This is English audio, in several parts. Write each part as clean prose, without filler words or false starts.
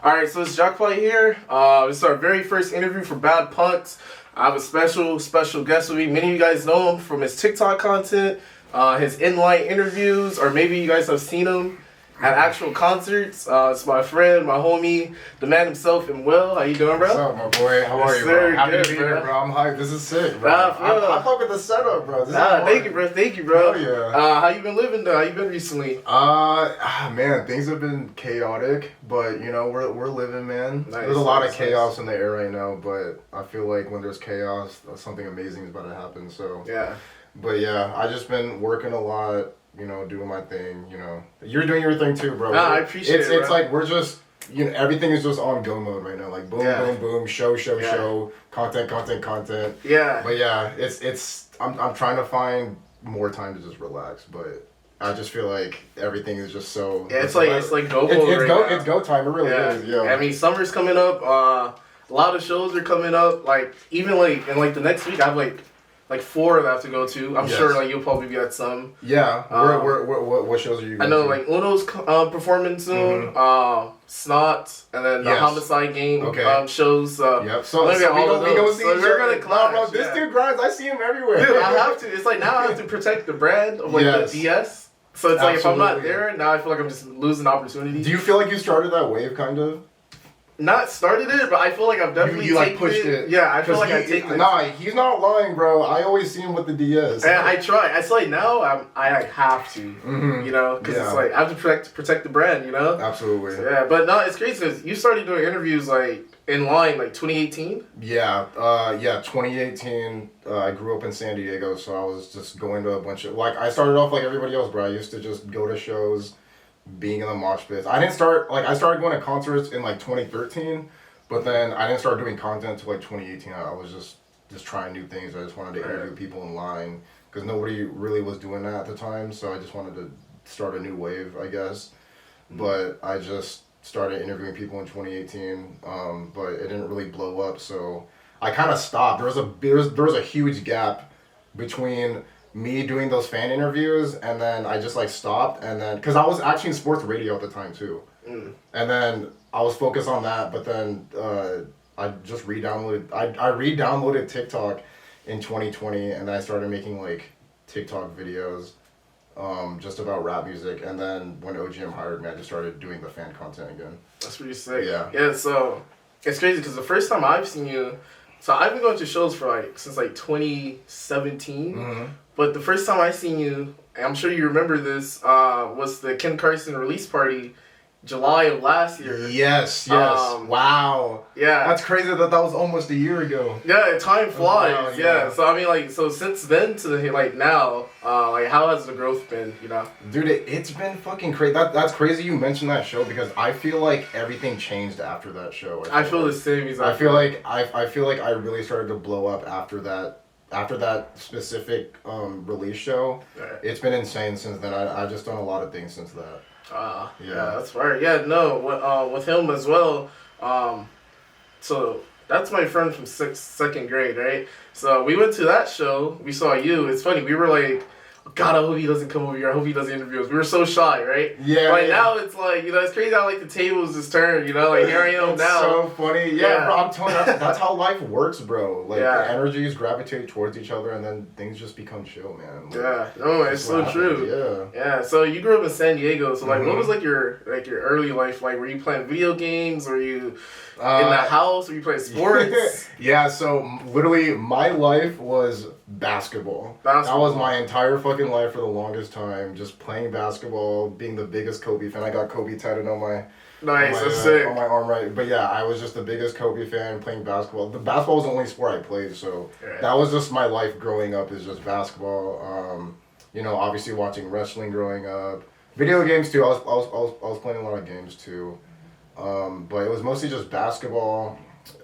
Alright, so it's Jackpot here. This is our very first interview for Bad Punks. I have a special guest with me. Many of you guys know him from his TikTok content, his in-line interviews, or maybe you guys have seen him at actual concerts. It's my friend, my homie, the man himself, Emwell. How you doing, bro? What's up, my boy? How are you, bro? Happy to be here, bro. I'm hyped. This is sick, bro. I fuck with the setup, bro. Thank you, bro. Hell yeah. How you been living, though? How you been recently? Man, things have been chaotic, but, you know, we're living, man. Nice, there's a lot of chaos in the air right now, but I feel like when there's chaos, something amazing is about to happen, so. Yeah. But, yeah, I just been working a lot. You know, doing my thing, you know. You're doing your thing too, bro. I appreciate it, It's like we're just, you know, everything is just on go mode right now. Like boom, boom, boom, show, content. Yeah. But yeah, I'm trying to find more time to just relax, but I just feel like everything is just so. Yeah, it's like go mode now. It's go time. It really is. Yeah. I mean, summer's coming up. A lot of shows are coming up. Like even like in like the next week, I have like 4 that I have to go to. I'm sure like you'll probably be at some. Yeah. What shows are you going I know to? like Uno's performing soon. Snot, and then the Homicide Gang shows. Yep. So we go see each other. We're gonna clash. Bro, this dude grinds. I see him everywhere. Dude, I have to. It's like now I have to protect the brand of like the DS. So it's like if I'm not there, now I feel like I'm just losing opportunity. Do you feel like you started that wave kind of? Not started it, but I feel like I've definitely you like pushed it. Yeah, I feel like I take it. Nah, he's not lying, bro. I always see him with the DS. And I try. I feel like now I have to, you know, because it's like I have to protect the brand, you know. Absolutely. So, yeah, but no, it's crazy because you started doing interviews like in line like 2018. Yeah, 2018. I grew up in San Diego, so I was just going to a bunch of I started off like everybody else, bro. I used to just go to shows. Being in the mosh pits. I started going to concerts in like 2013, but then I didn't start doing content until like 2018. I was just trying new things. I just wanted to interview people in line because nobody really was doing that at the time, so I just wanted to start a new wave, I guess. But I just started interviewing people in 2018, but it didn't really blow up, so I kind of stopped. There was a huge gap between me doing those fan interviews, and then I just like stopped, and then because I was actually in sports radio at the time too, and then I was focused on that, but then I just re-downloaded. I re-downloaded TikTok in 2020, and then I started making like TikTok videos, just about rap music, and then when OGM hired me, I just started doing the fan content again. That's pretty sick. Yeah. Yeah. So it's crazy because the first time I've seen you, so I've been going to shows for since 2017. But the first time I seen you, and I'm sure you remember this, was the Carson release party, July of last year. Yes. Wow. Yeah. That's crazy that was almost a year ago. Yeah, time flies. Wow, yeah. So I mean, so since then to now, how has the growth been? You know. Dude, it's been fucking crazy. That's crazy. You mentioned that show because I feel like everything changed after that show. I feel the same. I feel like I really started to blow up after that specific release show. It's been insane since then. I've just done a lot of things since that. Yeah, that's right. Yeah, no, with him as well. So that's my friend from second grade, right? So we went to that show. We saw you. It's funny. We were like, God, I hope he doesn't come over here. I hope he doesn't interview us. We were so shy, right? Yeah. Like now it's like, you know, it's crazy how like the tables just turned, you know, like here I am it's now. So funny. Yeah, bro, I'm telling you, that's how life works, bro. Like the energies gravitate towards each other and then things just become chill, man. Like, no, it's so true. Yeah. So you grew up in San Diego, so like what was like your early life like? Were you playing video games? Were you in the house? Were you playing sports? Yeah, so literally my life was basketball. That was my entire fucking life for the longest time. Just playing basketball, being the biggest Kobe fan. I got Kobe tatted on my sick. On my arm, right? But yeah, I was just the biggest Kobe fan playing basketball. The basketball was the only sport I played, so that was just my life growing up is just basketball. You know, obviously watching wrestling growing up. Video games too. I was playing a lot of games too. But it was mostly just basketball.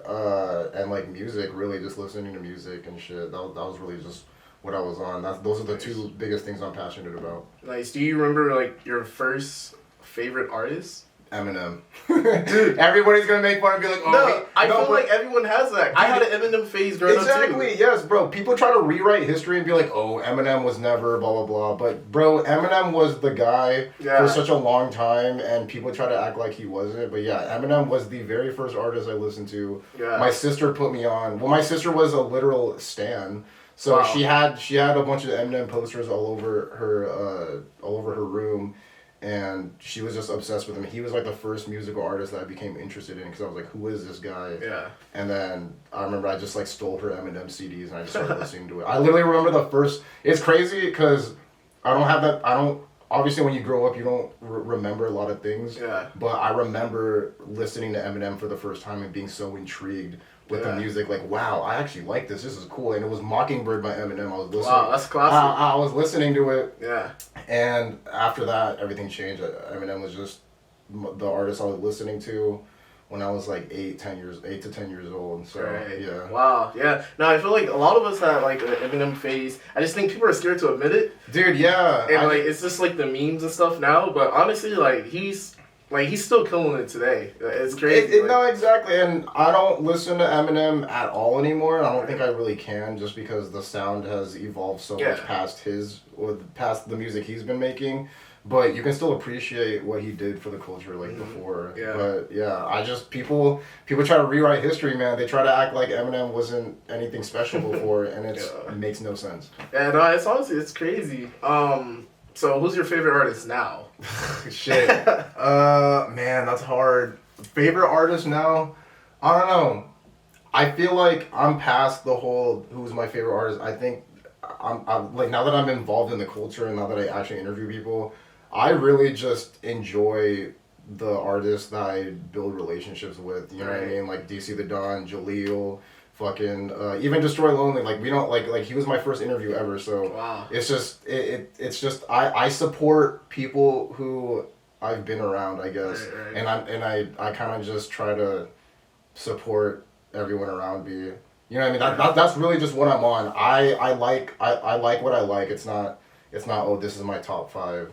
And like music, really just listening to music and shit. That was really just what I was on. Those are the two biggest things I'm passionate about. Nice. Do you remember like your first favorite artist? Eminem. Dude. Everybody's gonna make fun and be like, oh, No, I no, feel but like everyone has that. I had an Eminem phase growing up too. exactly, yes, bro. People try to rewrite history and be like, oh, Eminem was never blah blah blah. But bro, Eminem was the guy for such a long time, and people try to act like he wasn't. But yeah, Eminem was the very first artist I listened to. Yeah. My sister put me on. Well, my sister was a literal stan. So Wow. she had a bunch of Eminem posters all over her room, and she was just obsessed with him. He was like the first musical artist that I became interested in because I was like, who is this guy? Yeah. And then I remember I just like stole her Eminem CDs and I just started listening to it. I literally remember the first. It's crazy because I don't. Obviously, when you grow up, you don't remember a lot of things. Yeah. But I remember listening to Eminem for the first time and being so intrigued with the music, like, wow, I actually like this. This is cool. And it was Mockingbird by Eminem. I was listening. Wow, that's classic. I was listening to it. Yeah. And after that, everything changed. Eminem was just the artist I was listening to when I was like 8 to 10 years old. So, right. yeah. Wow, yeah. No, I feel like a lot of us had like an Eminem phase. I just think people are scared to admit it. Dude, yeah. And like, it's just like the memes and stuff now. But honestly, like, he's still killing it today. It's crazy. No, exactly. And I don't listen to Eminem at all anymore. I don't think I really can, just because the sound has evolved so much past the music he's been making. But you can still appreciate what he did for the culture, like, before. Yeah. But yeah, I just people try to rewrite history, man. They try to act like Eminem wasn't anything special before, and it makes no sense. Yeah, no, it's honestly, it's crazy. So who's your favorite artist now? Shit. Man, that's hard. Favorite artist now? I don't know. I feel like I'm past the whole who's my favorite artist. I think I'm like, now that I'm involved in the culture and now that I actually interview people, I really just enjoy the artists that I build relationships with. You know what I mean? Like DC the Don, Jeleel, fucking even Destroy Lonely. Like, we don't like he was my first interview ever. So wow. It's just it's just I support people who I've been around, I guess. Right. And I kind of just try to support everyone around me. You know what I mean? That's really just what I'm on. I like what I like. It's not oh, this is my top 5,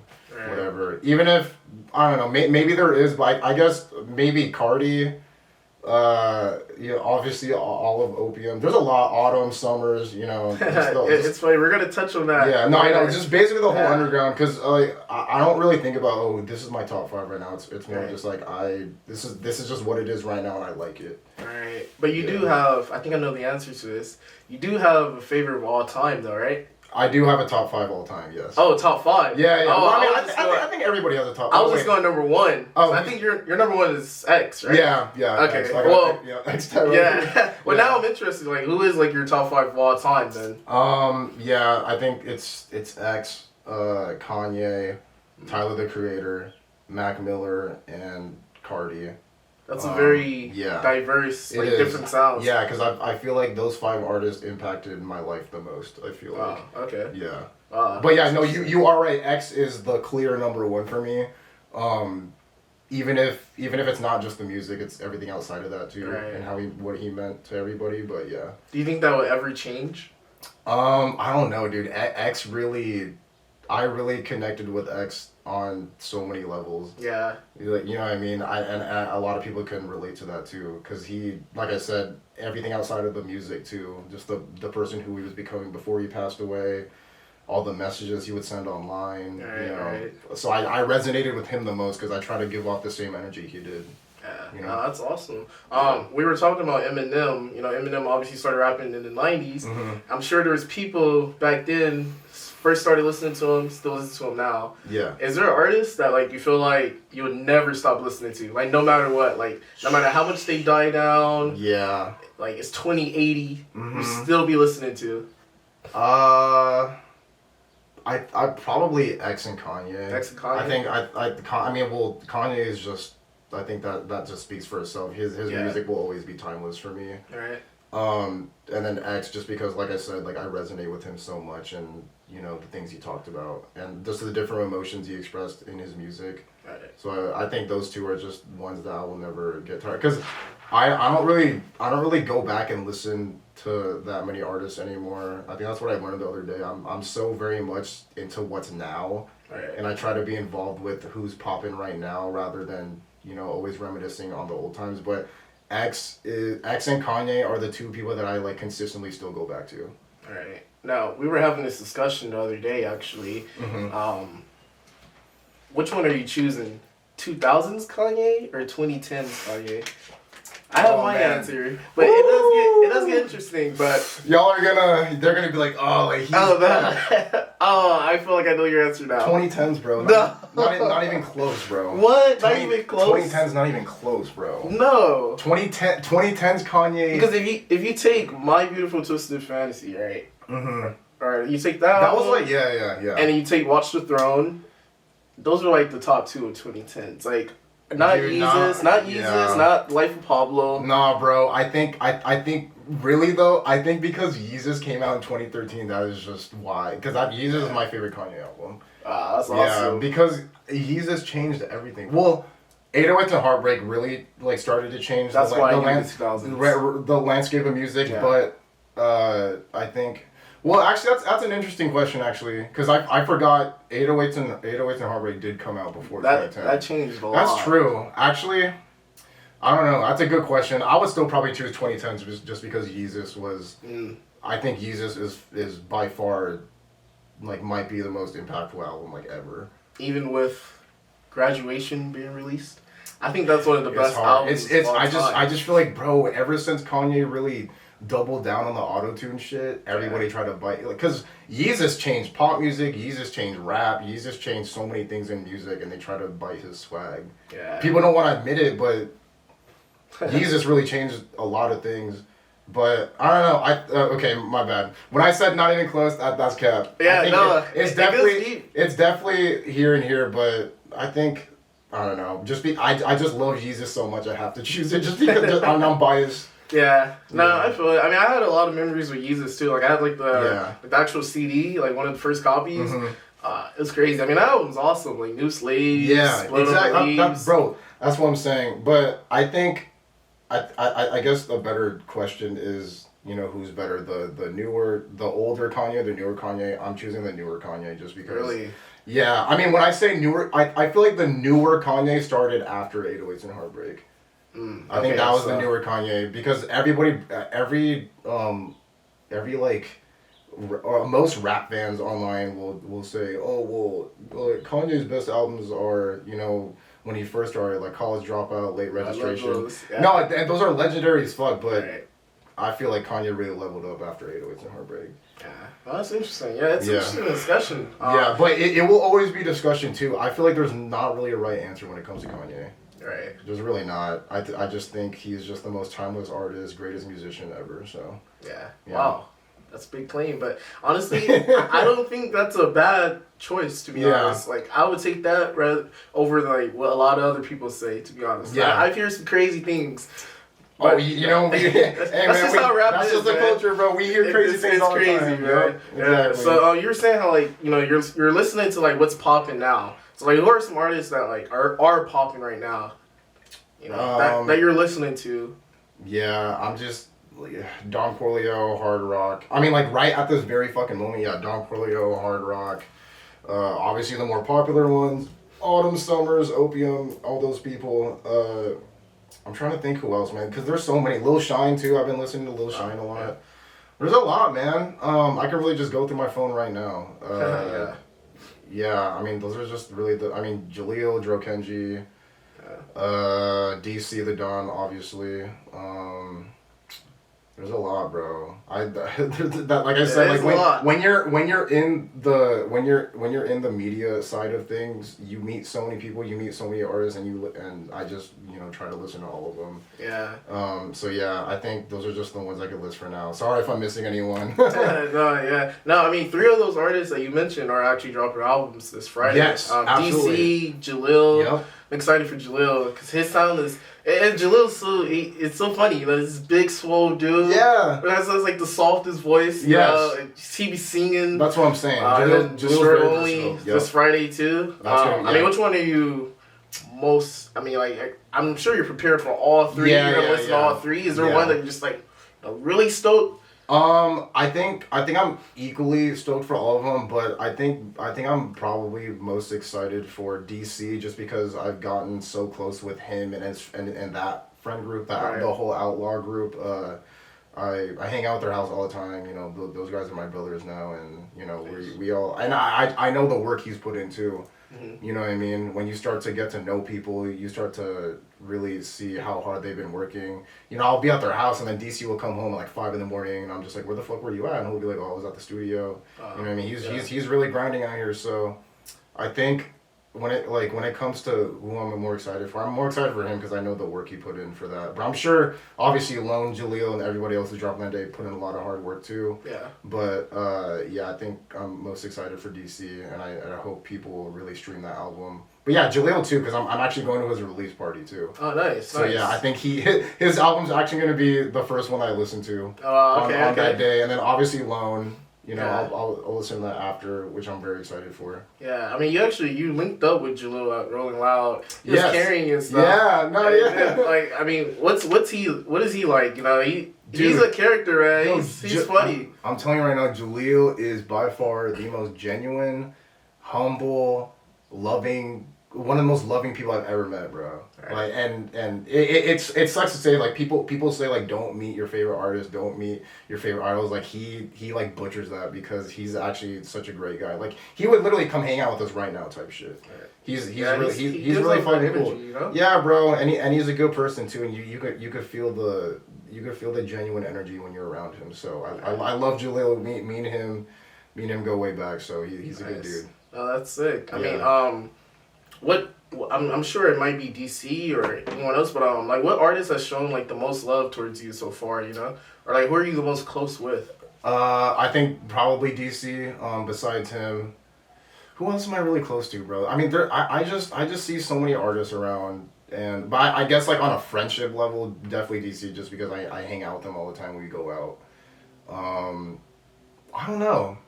whatever. Even if I don't know, maybe there is, but I guess maybe Cardi. You know, obviously all of Opium. There's a lot. Autumn, Summers. You know, it's funny. We're gonna touch on that. Yeah, no, I know. Just basically the whole underground, because like I don't really think about, oh, this is my top 5 right now. It's more just like this is just what it is right now, and I like it. Right, but you do have. I think I know the answer to this. You do have a favorite of all time, though, right? I do have a top 5 all time. Yes. Oh, top 5. Yeah. Oh, well, I think everybody has a top 5. I was just going number 1. Oh, so I think your number 1 is X, right? Yeah. Okay. X, like, well, X yeah. Well, now I'm interested. Like, who is like your top 5 of all time then? Yeah, I think it's X, Kanye, Tyler the Creator, Mac Miller, and Cardi. That's a very diverse, like, different sounds. Yeah, because I feel like those 5 artists impacted my life the most, I feel like. Okay. Yeah. But yeah, no, you are right. X is the clear number 1 for me. Even if it's not just the music, it's everything outside of that too, and what he meant to everybody. But yeah. Do you think that will ever change? I don't know, dude. X really, I really connected with X on so many levels. Yeah. Like, you know what I mean? And a lot of people can relate to that too, because he, like I said, everything outside of the music too, just the person who he was becoming before he passed away, all the messages he would send online, So I resonated with him the most because I try to give off the same energy he did. Yeah, you know? That's awesome. We were talking about Eminem. You know, Eminem obviously started rapping in the 90s. Mm-hmm. I'm sure there was people back then first started listening to him, still listen to him now. Yeah. Is there an artist that like you feel like you would never stop listening to? Like, no matter what, like no matter how much they die down. Yeah. Like, it's 2080, you still be listening to. I probably X and Kanye. X and Kanye. I think Kanye is just. I think that just speaks for itself. His music will always be timeless for me. Right. And then X, just because, like I said, like I resonate with him so much, and you know the things he talked about, and just the different emotions he expressed in his music. Right. So I think those 2 are just ones that I will never get tired. Because I don't really go back and listen to that many artists anymore. I think that's what I learned the other day. I'm so very much into what's now. Right. And I try to be involved with who's popping right now rather than always reminiscing on the old times. But X and Kanye are the two people that I like consistently still go back to. All right. Now, we were having this discussion the other day, actually. Mm-hmm. Which one are you choosing? 2000s Kanye or 2010s Kanye? I have my answer, but it does get interesting. But they're gonna be like, oh, like he's I feel like I know your answer now. 2010s, bro. No. Not even close, bro. What? Not even close. 2010s, not even close, bro. No. 2010s Kanye. Because if you take My Beautiful Twisted Fantasy, right? Mm-hmm. Or you take that. That was like yeah. And then you take Watch the Throne. Those are like the top two of 2010s. Like. Not Yeezus, not Life of Pablo. Nah, bro. I think really though. I think because Yeezus came out in 2013, that is just why. Because Yeezus is my favorite Kanye album. That's awesome. Yeah, because Yeezus changed everything. Well, 808s and Heartbreak really like started to change. That's why the landscape of music. Yeah. But I think. Well, actually, that's an interesting question, actually, because I forgot 808s and Heartbreak did come out before 2010. That changed a lot. That's true. Actually, I don't know. That's a good question. I would still probably choose 2010s just because Yeezus was. I think Yeezus is by far, like, might be the most impactful album like ever. Even with Graduation being released, I think that's one of the best albums. I just feel like, bro, ever since Kanye really doubled down on the auto-tune shit, everybody tried to bite, like, because Yeezus changed pop music, Yeezus changed rap, Yeezus changed so many things in music, and they try to bite his swag. Yeah. People don't want to admit it, but Yeezus really changed a lot of things. But I don't know. Okay, my bad. When I said not even close, that's cap. Yeah, it's definitely here and here, but I think I don't know. I just love Yeezus so much. I have to choose it just because I'm biased. Yeah, I feel it. I mean, I had a lot of memories with Yeezus too. Like I had like the actual CD, like one of the first copies. It was crazy. I mean, that album's awesome. Like New Slaves. Yeah, exactly. Bro, that's what I'm saying. But I think, I guess a better question is, who's better, the older Kanye, the newer Kanye. I'm choosing the newer Kanye just because. Really? Yeah, I mean, when I say newer, I feel like the newer Kanye started after 808s and Heartbreak. I think that was the newer Kanye because most rap fans online will say, oh well, Kanye's best albums are when he first started, like College Dropout, Late Registration. Those, yeah. No, and those are legendary as fuck. But I feel like Kanye really leveled up after 808s and Heartbreak. Yeah, well, that's interesting. Yeah, it's interesting discussion. Yeah, but it will always be discussion too. I feel like there's not really a right answer when it comes to Kanye. Right. There's really not. I just think he's just the most timeless artist, greatest musician ever. So. Yeah. Wow. That's a big claim, but honestly, I don't think that's a bad choice. To be honest, like I would take that over like what a lot of other people say. To be honest, I've heard some crazy things. Oh, hey man, that's just how rap is. That's just the culture, bro. We hear crazy things all the time, man. Yeah. Exactly. So you were saying how like you're listening to like what's popping now. So like, who are some artists that like are popping right now? That you're listening to. Yeah, I'm just Don Corleo, hard rock. I mean, like right at this very fucking moment, Don Corleo, hard rock. Obviously, the more popular ones: Autumn, Summers, Opium, all those people. I'm trying to think who else, man, because there's so many. Lil Shine too. I've been listening to Lil Shine a lot. There's a lot, man. I can really just go through my phone right now. Yeah, I mean, those are just really Jeleel, Dro Kenji, DC the Don, obviously. There's a lot, bro. Like I said, like when you're in the media side of things, you meet so many people, you meet so many artists, and I just try to listen to all of them. Yeah. So yeah, I think those are just the ones I could list for now. Sorry if I'm missing anyone. No, I mean 3 of those artists that you mentioned are actually dropping albums this Friday. Yes, absolutely. DC, Jeleel. Yep. I'm excited for Jeleel because his sound is. And Jaleel's it's so funny, this big swole dude. Yeah. But has like the softest voice. Yes. He be singing. That's what I'm saying. Jeleel only this Friday too. I mean, which one are you most? I mean, like I'm sure you're prepared for all 3. You're gonna listen to all 3. Is there one that you're just like really stoked I think I'm equally stoked for all of them, but I think I'm probably most excited for DC just because I've gotten so close with him and that friend group, Right. the whole outlaw group. I hang out at their house all the time. You know, those guys are my brothers now, and you know we all and I know the work he's put into. You know what I mean? When you start to get to know people, you start to really see how hard they've been working. You know, I'll be at their house and then DC will come home at like 5 in the morning and I'm just like, where the fuck were you at? And he'll be like, oh, I was at the studio. You know what I mean? He's really grinding out here. So I think when it comes to who I'm more excited for, I'm more excited for him because I know the work he put in for that. But I'm sure, obviously, Lone, Jeleel, and everybody else who's dropping that day put in a lot of hard work too. Yeah. But yeah, I think I'm most excited for DC, and I hope people will really stream that album. But yeah, Jeleel too, because I'm actually going to his release party too. Oh, nice. So yeah, I think his album's actually going to be the first one I listen to on that day, and then obviously Lone. You know, Yeah. I'll listen to that after, which I'm very excited for. Yeah, I mean, you linked up with Jeleel at Rolling Loud. He was carrying his stuff. Yeah, no, yeah. Like, I mean, what is he like? You know, he's a character, man. Yo, He's funny. I'm telling you right now, Jeleel is by far the most genuine, humble, loving, one of the most loving people I've ever met, bro. Right. Like, and it sucks to say, like, people say, like, don't meet your favorite artist, don't meet your favorite idols. Like, he like butchers that because he's actually such a great guy. Like, he would literally come hang out with us right now type shit. Right. He's He really fucking cool. Energy, you know? Yeah, bro, and he's a good person too, and you could feel the genuine energy when you're around him. So I love Jeleel. Me and him go way back. So he's a good dude. Oh, that's sick. I mean, I'm sure it might be DC or anyone else, but like, what artist has shown like the most love towards you so far? You know, or like, who are you the most close with? I think probably DC. Besides him, who else am I really close to, bro? I mean, I just see so many artists around, but I guess like on a friendship level, definitely DC, just because I hang out with them all the time when we go out. I don't know.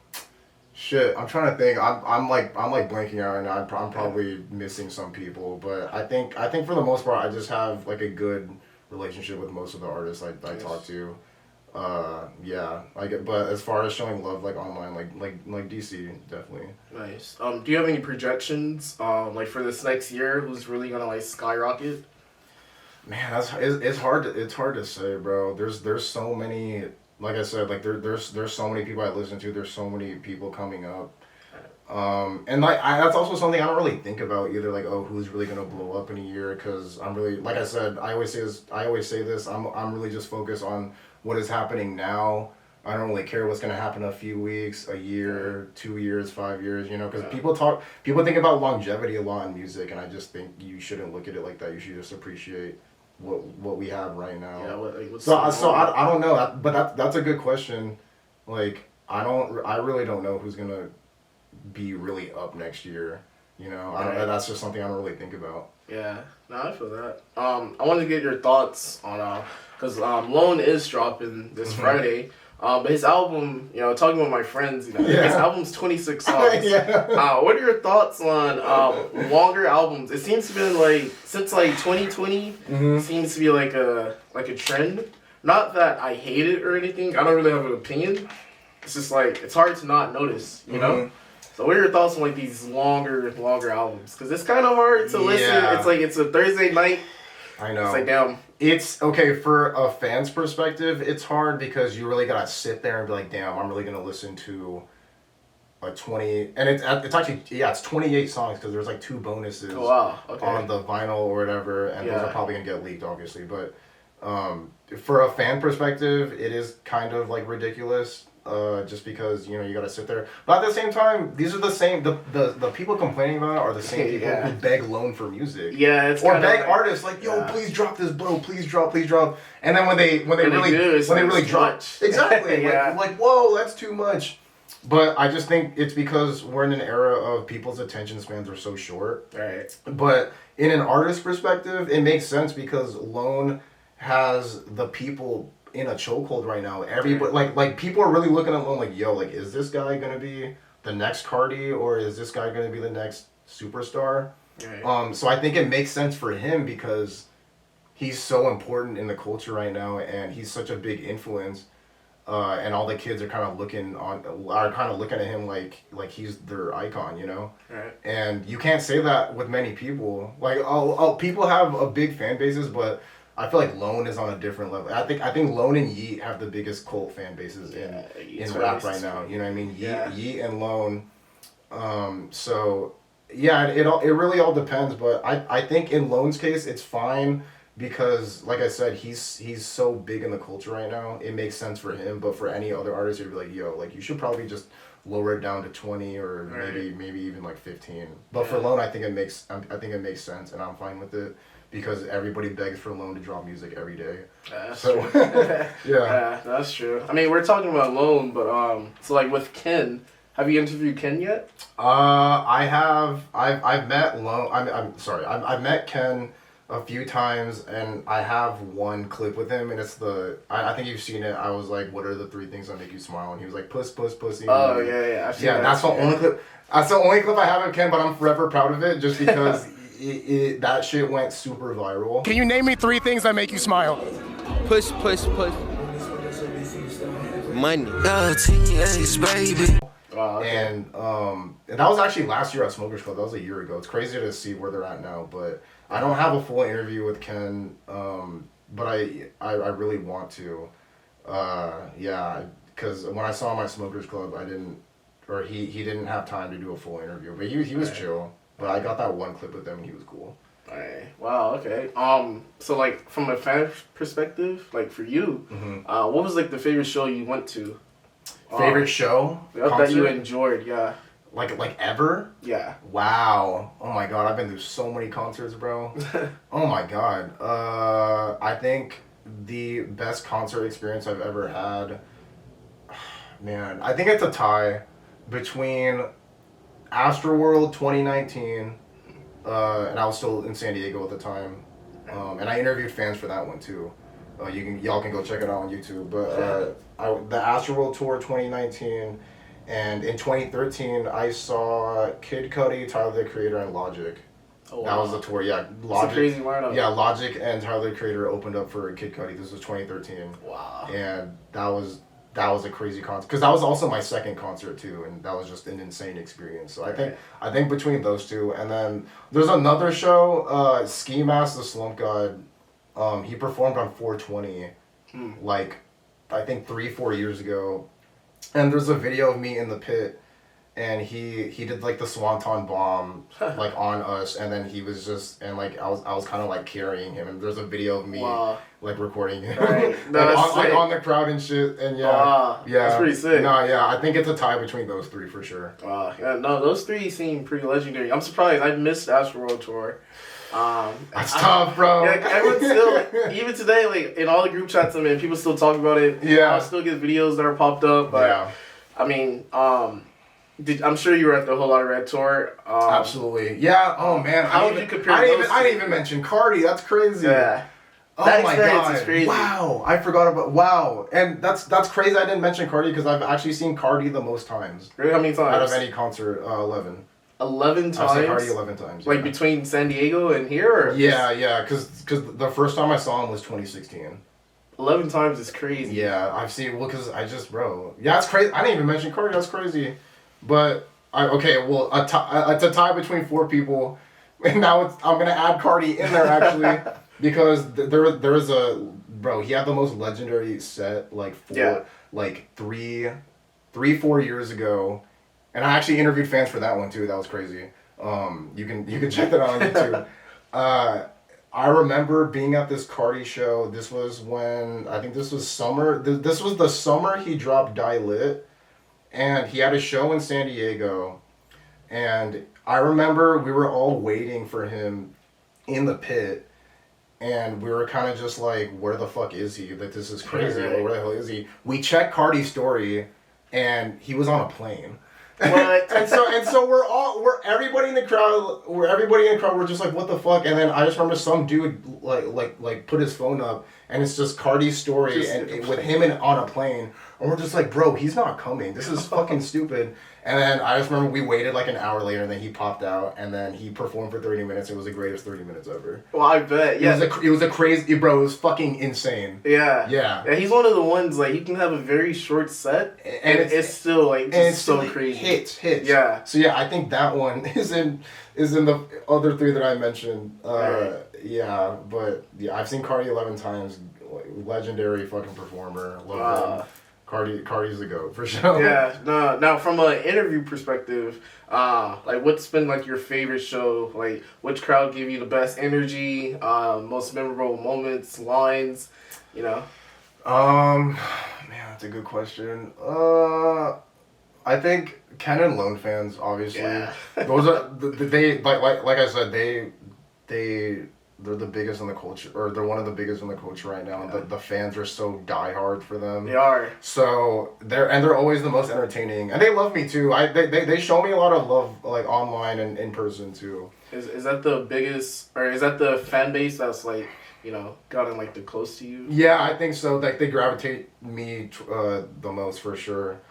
Shit, I'm trying to think. I'm like blanking out, and I'm probably missing some people, but I think for the most part, I just have like a good relationship with most of the artists I talk to. Yeah, but as far as showing love like online, like DC, definitely. Nice. Do you have any projections, like for this next year? Who's really gonna like skyrocket? Man, it's hard to say, bro. There's so many. Like I said, like there's so many people I listen to. There's so many people coming up, and like that's also something I don't really think about either. Like, oh, who's really gonna blow up in a year? Because I'm really, like I said, I always say this. I'm really just focused on what is happening now. I don't really care what's gonna happen in a few weeks, a year, 2 years, 5 years. You know, because people think about longevity a lot in music, and I just think you shouldn't look at it like that. You should just appreciate what we have right now. Yeah. So I don't know, but that's a good question. Like I really don't know who's gonna be really up next year. You know, that's just something I don't really think about. Yeah, no, I feel that. I wanted to get your thoughts on because Lone is dropping this Friday. But his album, you know, talking with my friends, you know, his album's 26 songs. What are your thoughts on longer albums? It seems to be like since like 2020, seems to be like a trend. Not that I hate it or anything. I don't really have an opinion. It's just like it's hard to not notice, you know. So what are your thoughts on like these longer albums? Because it's kind of hard to listen. It's like it's a Thursday night. I know. It's like damn. It's okay for a fan's perspective. It's hard because you really gotta sit there and be like, damn, I'm really gonna listen to like 20, and it's actually it's 28 songs because there's like 2 bonuses on the vinyl or whatever, and those are probably gonna get leaked, obviously. But for a fan perspective, it is kind of like ridiculous. Just because you know you gotta sit there, but at the same time, these are the same. The people complaining about it are the same people who beg Lone for music. Yeah, it's or beg artists like, yo, please drop this, bro. Please drop. And then when they really drop, exactly, like whoa, that's too much. But I just think it's because we're in an era of people's attention spans are so short. Right. But in an artist perspective, it makes sense because Lone has the people in a chokehold right now. Everybody like people are really looking at Lone like, yo, like is this guy gonna be the next Cardi or is this guy gonna be the next superstar? Right. So I think it makes sense for him because he's so important in the culture right now and he's such a big influence. and all the kids are kind of looking at him like he's their icon, you know. Right. And you can't say that with many people. Like, oh, people have a big fan bases, but I feel like Lone is on a different level. I think Lone and Yeet have the biggest cult fan bases in rap right now. You know what I mean? Yeet and Lone. So yeah, it really all depends. But I think in Lone's case, it's fine because, like I said, he's so big in the culture right now. It makes sense for him. But for any other artist, you'd be like, yo, like you should probably just lower it down to 20 or maybe even like 15. But for Lone, I think it makes sense, and I'm fine with it. Because everybody begs for Lone to drop music every day. That's true. Yeah, that's true. I mean, we're talking about Lone, but so like with Ken, have you interviewed Ken yet? I have. I've met Lone. I'm sorry. I've met Ken a few times, and I have one clip with him, and it's I think you've seen it. I was like, "What are the 3 things that make you smile?" And he was like, "Puss, puss, pussy." Oh yeah. I've seen that. That's the only clip. That's the only clip I have of Ken, but I'm forever proud of it, just because. That shit went super viral. Can you name me 3 things that make you smile? Push. Money. Baby. And that was actually last year at Smokers Club. That was a year ago. It's crazy to see where they're at now. But I don't have a full interview with Ken. But I really want to. Yeah, because when I saw him at Smokers Club, he didn't have time to do a full interview. But he was chill. But I got that one clip with him and he was cool. Alright. Wow, okay. So like from a fan perspective, like for you, what was like the favorite show you went to? Favorite show? That you enjoyed, yeah. Like ever? Yeah. Wow. Oh my god, I've been through so many concerts, bro. Oh my god. I think the best concert experience I've ever had, man, I think it's a tie between Astroworld 2019, and I was still in San Diego at the time, and I interviewed fans for that one too. Y'all can go check it out on YouTube. But the Astroworld tour 2019, and in 2013 I saw Kid Cudi, Tyler the Creator, and Logic. Oh, wow. That was the tour. Yeah, Logic. It's a crazy lineup. Yeah, Logic and Tyler the Creator opened up for Kid Cudi. This was 2013. Wow. And that was a crazy concert because that was also my second concert too, and that was just an insane experience. So I think between those two, and then there's another show, Ski Mask the Slump God. He performed on 420, like I think 3-4 years ago, and there's a video of me in the pit, and he did like the Swanton bomb like on us, and then he was just and like I was kind of like carrying him, and there's a video of me. Wow. Like recording him, right. No, like on the crowd and shit, and yeah, that's pretty sick. No, yeah, I think it's a tie between those 3 for sure. Yeah, no, those 3 seem pretty legendary. I'm surprised. I missed Astroworld tour. That's tough, bro. Yeah, everyone still, like, even today, like in all the group chats, I mean, people still talk about it. Yeah, I still get videos that are popped up. But yeah. I mean, I'm sure you were at the Whole Lotta Red tour. Absolutely. Yeah. Oh man. How would you compare? I didn't even mention Cardi. That's crazy. Yeah. Oh that my experience god! Is crazy. Wow, I forgot about and that's crazy. I didn't mention Cardi because I've actually seen Cardi the most times. Really? How many times? Out of any concert, 11. 11 times. I've seen Cardi 11 times. Like between San Diego and here, or yeah, because the first time I saw him was 2016. 11 times is crazy. Yeah, I've seen because yeah, it's crazy. I didn't even mention Cardi. That's crazy, but it's a tie between 4 people, and now I'm gonna add Cardi in there actually. Because there was he had the most legendary set like 3-4 years ago, and I actually interviewed fans for that one too. That was crazy. You can check that out on YouTube. I remember being at this Cardi show. This was when I think this was summer. This was the summer he dropped Die Lit, and he had a show in San Diego, and I remember we were all waiting for him in the pit. And we were kind of just like, where the fuck is he? Like, this is crazy. Right. Like, where the hell is he? We checked Cardi's story, and he was on a plane. What? and so everybody in the crowd, we're just like, what the fuck? And then I just remember some dude like put his phone up, and it's just Cardi's story with him on a plane. And we're just like, bro, he's not coming. This is fucking stupid. And then I just remember we waited like an hour later, and then he popped out, and then he performed for 30 minutes. It was the greatest 30 minutes ever. Well, I bet. Yeah. It was a crazy, bro. It was fucking insane. Yeah. Yeah. He's one of the ones like he can have a very short set, and it's still like just it's so still crazy. Hits. Yeah. So yeah, I think that one is in the other three that I mentioned. Right. Yeah, but yeah, I've seen Cardi 11 times. Legendary fucking performer. Love him. Cardi's the GOAT for sure. Yeah. No. Now, from an interview perspective, like what's been like your favorite show? Like, which crowd gave you the best energy? Most memorable moments, lines. You know. Man, that's a good question. I think Ken and Lone fans, obviously. Yeah. Those are they like I said, they're the biggest in the culture, or they're one of the biggest in the culture right now. Yeah. The fans are so diehard for them. They are. So they're always the most entertaining, and they love me too. They show me a lot of love, like online and in person too. Is that the biggest, or is that the fan base that's like, you know, gotten like the close to you? Yeah, I think so. Like they gravitate me the most for sure.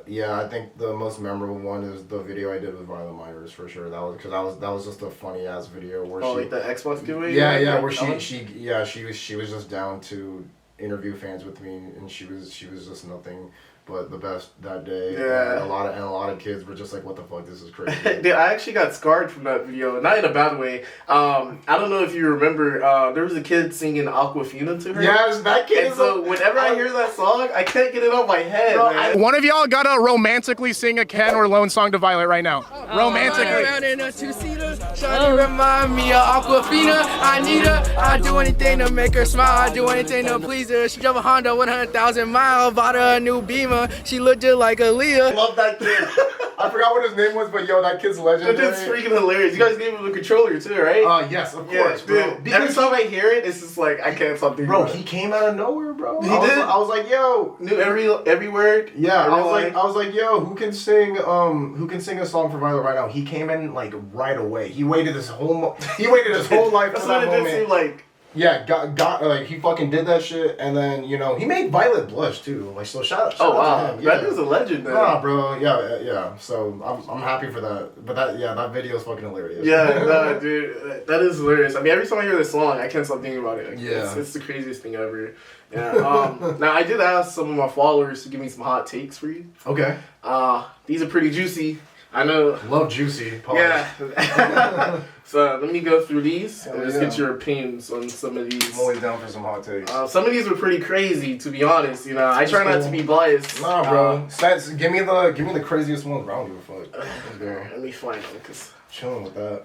Yeah, I think the most memorable one is the video I did with Violent Minors for sure. That was just a funny ass video where like the Xbox giveaway. yeah, where she was just down to interview fans with me, and she was just nothing but the best that day. Yeah. And a lot of kids were just like, what the fuck, this is crazy. Dude, I actually got scarred from that video, not in a bad way. I don't know if you remember, there was a kid singing Aquafina to her. Yes, that kid. And so whenever I hear that song, I can't get it off my head, man. One of y'all gotta romantically sing a Ken or Lone song to Violet right now. Romantically. Around in a two-seater, Shawty remind me of Aquafina. I need her. I do anything to make her smile. I do anything to please her. She drove a Honda 100,000 miles, bought her a new Beamer. She looked just like Aaliyah. Love that kid. I forgot what his name was, but yo, that kid's legendary. That kid's freaking hilarious. You guys gave him the controller too, right? Yes, of Yeah, course, bro. dude. Every time I hear it, it's just like I can't stop thinking Bro, about he it. came out of nowhere, bro. He I did? I was like, yo. Knew every word. Yeah, every I line. was like, yo, who can sing a song for Violet right now? He came in like right away. He waited his whole life That's for what that it did moment. seem like. Yeah, got like he fucking did that shit, and then he made Violet blush too. Like so, shout Oh out wow, to him. Yeah. that dude's a legend, man. Nah, bro. Yeah. So I'm happy for that. But that video is fucking hilarious. Yeah, no, dude, that is hilarious. I mean, every time I hear this song, I can't stop thinking about it. Like, Yeah. it's the craziest thing ever. Yeah. Now I did ask some of my followers to give me some hot takes for you. Okay. These are pretty juicy. I know. Love juicy. Pause. Yeah. So let me go through these and just yeah. get your opinions on some of these. I'm always down for some hot takes. Some of these were pretty crazy, to be honest. You know, I try not to be biased. Nah, bro. Give me the craziest ones. I don't give a fuck. Let's go. Let me find them, because Chilling with that.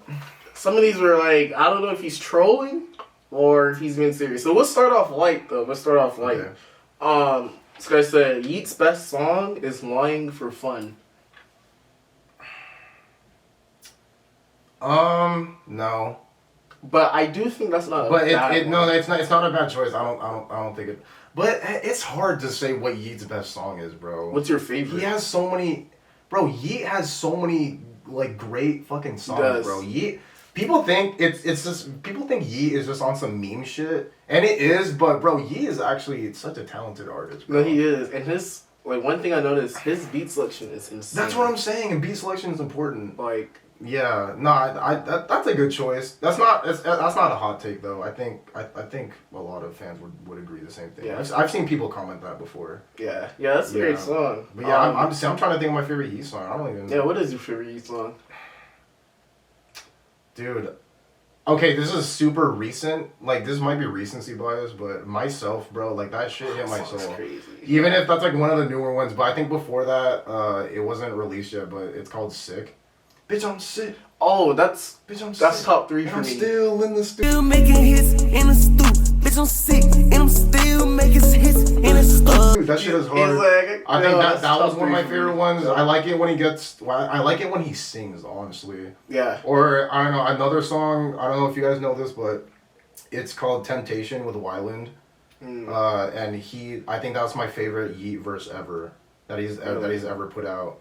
some of these were like, I don't know if he's trolling or if he's being serious. So let's start off light, though. Let's start off light. Okay. This guy said, Yeat's best song is Lying for Fun. No. But I do think that's not. But a bad one. it's not a bad choice. I don't think it. But it's hard to say what Yeat's best song is, bro. What's your favorite? He has so many, bro. Yeat has so many like great fucking songs, does. bro. Yeat. People think it's just people think Yeat is just on some meme shit, and it is. But bro, Yeat is actually such a talented artist, bro. No, he is, and his one thing I noticed, his beat selection is insane. That's what I'm saying, and beat selection is important. Like. Yeah, no, that's a good choice. That's not a hot take though. I think a lot of fans would agree the same thing. Yeah. I've seen people comment that before. Yeah, that's a great song. But yeah, I'm trying to think of my favorite Yeat song. I don't even. Yeah, what is your favorite Yeat song? Dude, okay, this is super recent. Like this might be recency bias, but Myself, bro, like that shit hit my That song's soul. crazy. Even if that's like one of the newer ones, but I think before that, it wasn't released yet. But it's called Sick. Bitch, I'm sick. Oh, that's Bitch, I'm that's sick. top 3 And for I'm me. still in the studio. Still making hits in the stoop. Bitch, I'm sick. And I'm still making hits in the stoop. Dude, that shit is He's hard. like, I think that's that was top one of my 3 for favorite me. ones. I like it when he gets. I like it when he sings, honestly. Yeah. Or I don't know, another song. I don't know if you guys know this, but it's called "Temptation" with Wyland. And I think that was my favorite Yeat verse ever that he's ever put out.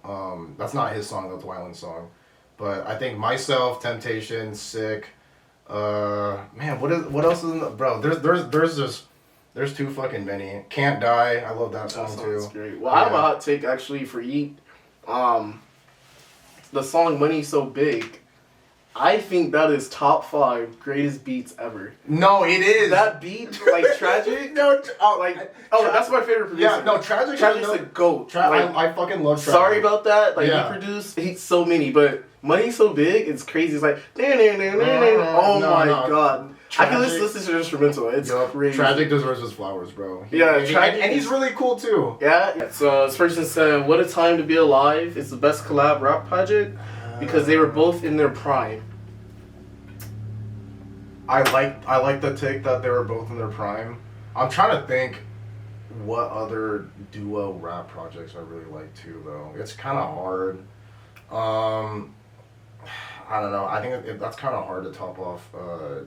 That's not his song. That's Wyland's song. But I think Myself, Temptation, Sick. Man, what else is in the, bro? There's There's too fucking many. Can't Die. I love that song too. That's great. Well, I have a hot take actually for Yeet. The song "Money So Big." I think that is top 5 greatest beats ever. No, it is. That beat, like Tragic. That's my favorite producer. Yeah, no, Tragic's a GOAT. I fucking love Tragic. Sorry about that. Like Yeah. he produced so many, but Money So Big, it's crazy. It's like oh my god. I can just listen to the instrumental. It's crazy. Tragic deserves his flowers, bro. Tragic, and he's really cool too. Yeah. So this person said, "What a time to be alive! It's the best collab rap project because they were both in their prime." I like the take that they were both in their prime. I'm trying to think what other duo rap projects I really like too, though. It's kind of hard. I don't know. I think that's kind of hard to top off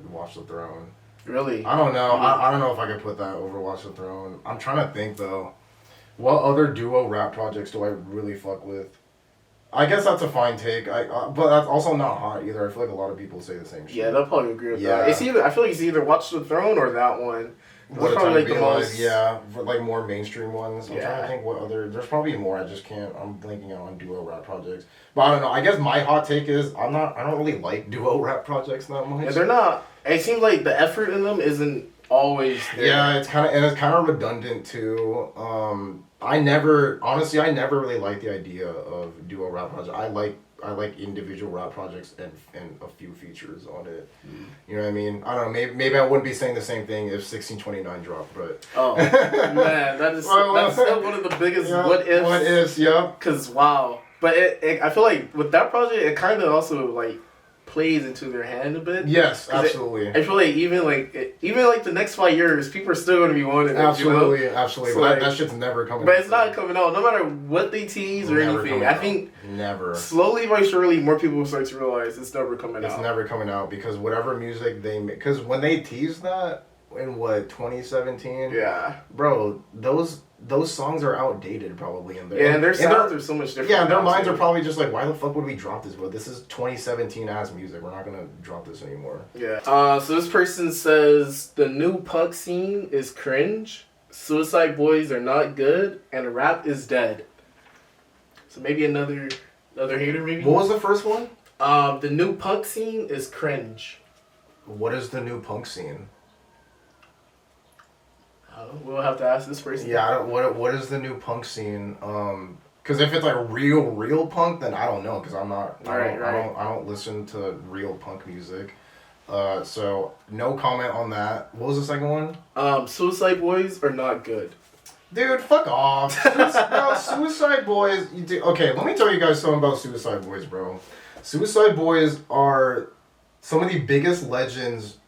Watch the Throne. Really? I don't know. I don't know if I could put that over Watch the Throne. I'm trying to think though. What other duo rap projects do I really fuck with? I guess that's a fine take. But that's also not hot either. I feel like a lot of people say the same shit. Yeah, they'll probably agree with that. It's either I feel like it's either Watch the Throne or that one. What That's probably Time to like Be the Alive, most. yeah, for like more mainstream ones. I'm Yeah. trying to think what other. There's probably more. I just can't. I'm blanking out on duo rap projects. But I don't know. I guess my hot take is I don't really like duo rap projects that much. Yeah, they're not. It seems like the effort in them isn't always there. Yeah, it's kind of redundant too. I never really liked the idea of duo rap projects. I like individual rap projects and a few features on it. You know what I mean? I don't know. Maybe I wouldn't be saying the same thing if 1629 dropped, but Oh man, that's still one of the biggest what ifs. What ifs? Yeah. Cause wow, but I feel like with that project, it kind of also like plays into their hand a bit. Yes, 'Cause absolutely. I feel like even like the next 5 years, people are still going to be wanting it. Absolutely, You know? absolutely. So, But that shit's never coming. But it's not coming out, no matter what they tease or Never anything. coming I out. think Never. slowly but surely, more people will start to realize it's never coming out. It's never coming out because whatever music they make, because when they teased that in 2017, Yeah. bro, those songs are outdated probably in there. Yeah, and their sounds are so much different. Yeah, their now, minds too. are probably just like, why the fuck would we drop this, bro? This is 2017 ass music. We're not gonna drop this anymore. Yeah. So this person says the new punk scene is cringe, Suicide Boys are not good, and rap is dead. So maybe another hater, maybe. What was the first one? The new punk scene is cringe. What is the new punk scene? We'll have to ask this person. Yeah, I don't, what is the new punk scene? Because if it's like real punk, then I don't know. Because I don't listen to real punk music. So no comment on that. What was the second one? Suicide Boys are not good. Dude, fuck off. Suicide Boys. Okay, let me tell you guys something about Suicide Boys, bro. Suicide Boys are some of the biggest legends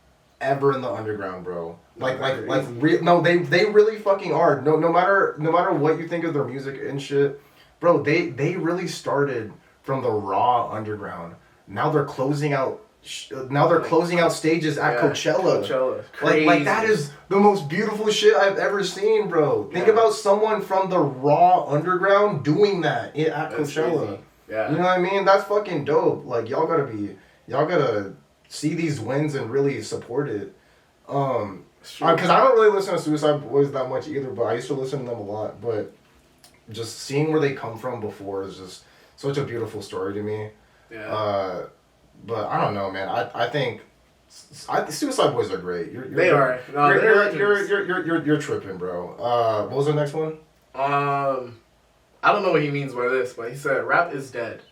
ever in the underground, bro. They really fucking are. No matter what you think of their music and shit, bro, they really started from the raw underground. Now they're closing out stages at Coachella. Crazy. Like that is the most beautiful shit I've ever seen, bro. Think about someone from the raw underground doing that at Coachella. Crazy. Yeah. You know what I mean? That's fucking dope. Like y'all gotta see these wins and really support it. Because I don't really listen to Suicide Boys that much either, but I used to listen to them a lot. But just seeing where they come from before is just such a beautiful story to me. Yeah. But I don't know, man. I think Suicide Boys are great. You're tripping, bro. What was the next one? I don't know what he means by this, but he said rap is dead.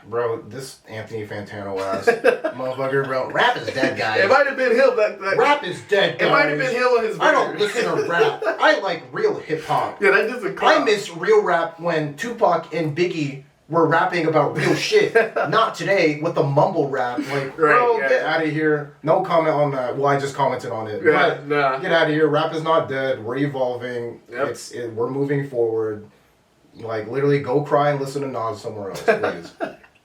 Bro, this Anthony Fantano ass motherfucker, bro. Rap is dead, guys. It might have been him. Rap is dead, guys. It might have been him on his. I don't listen to rap. I like real hip hop. Yeah, that just a I miss real rap when Tupac and Biggie were rapping about real shit. Not today with the mumble rap. Like, bro, get out of here. No comment on that. Well, I just commented on it. Yeah, but nah. Get out of here. Rap is not dead. We're evolving. Yep. We're moving forward. Like, literally, go cry and listen to Nas somewhere else, please.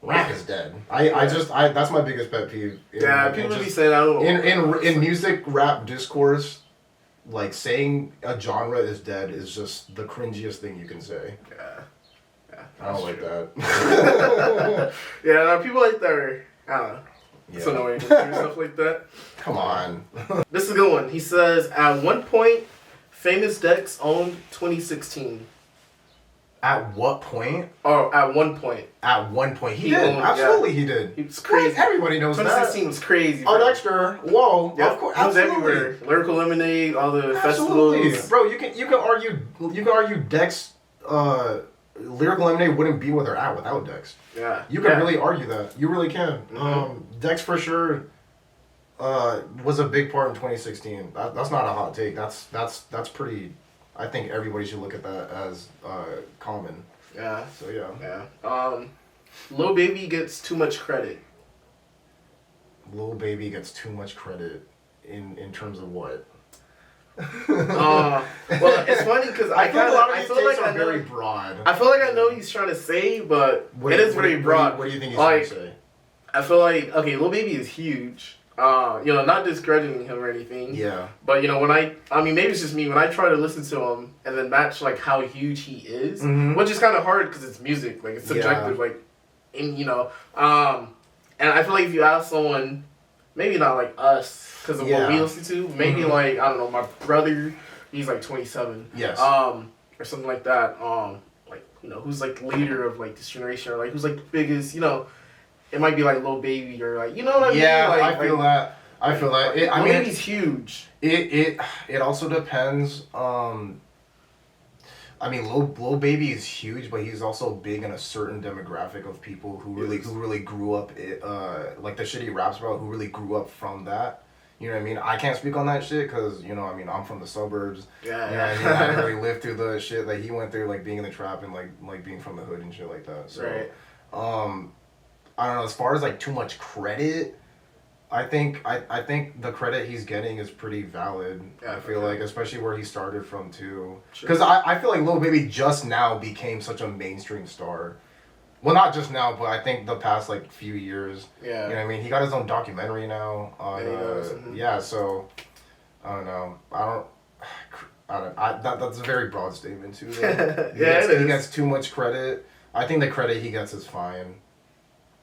Rap is dead. That's my biggest pet peeve. People be saying I don't know. In music rap discourse, like saying a genre is dead is just the cringiest thing you can say. Yeah, I don't like that. yeah, people like that. I don't know. It's annoying to hear stuff like that. Come on. This is a good one. He says, at one point, Famous Dex owned 2016. At what point? Or at one point. At one point. He did. owned, Absolutely, he did. He was crazy. Everybody knows 2016 that. was crazy. Our Dexter. Whoa. Yep. Of course. He was Absolutely. everywhere. Lyrical Lemonade, all the Absolutely. festivals. Bro, you can argue Dex Lyrical Lemonade wouldn't be where they're at without Dex. Yeah. You can really argue that. You really can. Dex for sure was a big part in 2016. That's not a hot take. That's pretty. I think everybody should look at that as common. Yeah. So yeah. Yeah. Lil Baby gets too much credit. Lil Baby gets too much credit in terms of what? Well, it's funny because I feel like I feel like I know very broad. I feel like I know what he's trying to say, but it is very broad. What do you think he's like, trying to say? I feel like, okay, Lil Baby is huge. Not discrediting him or anything. Yeah. But when I mean, maybe it's just me. When I try to listen to him and then match like how huge he is, which is kind of hard because it's music, like it's subjective, like, and and I feel like if you ask someone, maybe not like us because of what we listen to, maybe like I don't know, my brother, he's like 27. Yes. Or something like that. Like who's like leader of like this generation or like who's like the biggest, it might be like Lil Baby or like what I mean? Yeah, like, I feel that. I feel that. Lil Baby's huge. It also depends. I mean, Lil Baby is huge, but he's also big in a certain demographic of people who really grew up. Like the shit he raps about, who really grew up from that. You know what I mean? I can't speak on that shit because I'm from the suburbs. Yeah. You know what I mean? I didn't really live through the shit that he went through, like being in the trap and like being from the hood and shit like that. So, right. I don't know. As far as like too much credit, I think the credit he's getting is pretty valid. Yeah, I feel like, especially where he started from too. Sure. Because I feel like Lil Baby just now became such a mainstream star. Well, not just now, but I think the past like few years. Yeah. You know what I mean? He got his own documentary now. Yeah. So I don't know. That's a very broad statement too. He gets too much credit. I think the credit he gets is fine.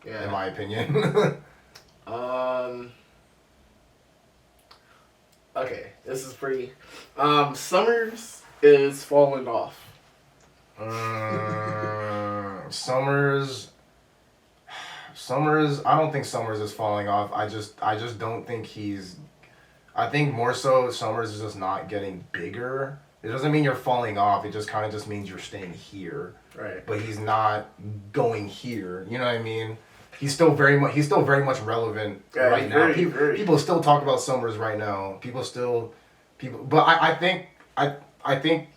Yeah. In my opinion. Okay, this is pretty. Summers is falling off. Summers. I don't think Summers is falling off. I just don't think he's. I think more so Summers is just not getting bigger. It doesn't mean you're falling off. It just kind of just means you're staying here. Right. But he's not going here. You know what I mean? He's still very much relevant right now. People still talk about Summers right now. But I think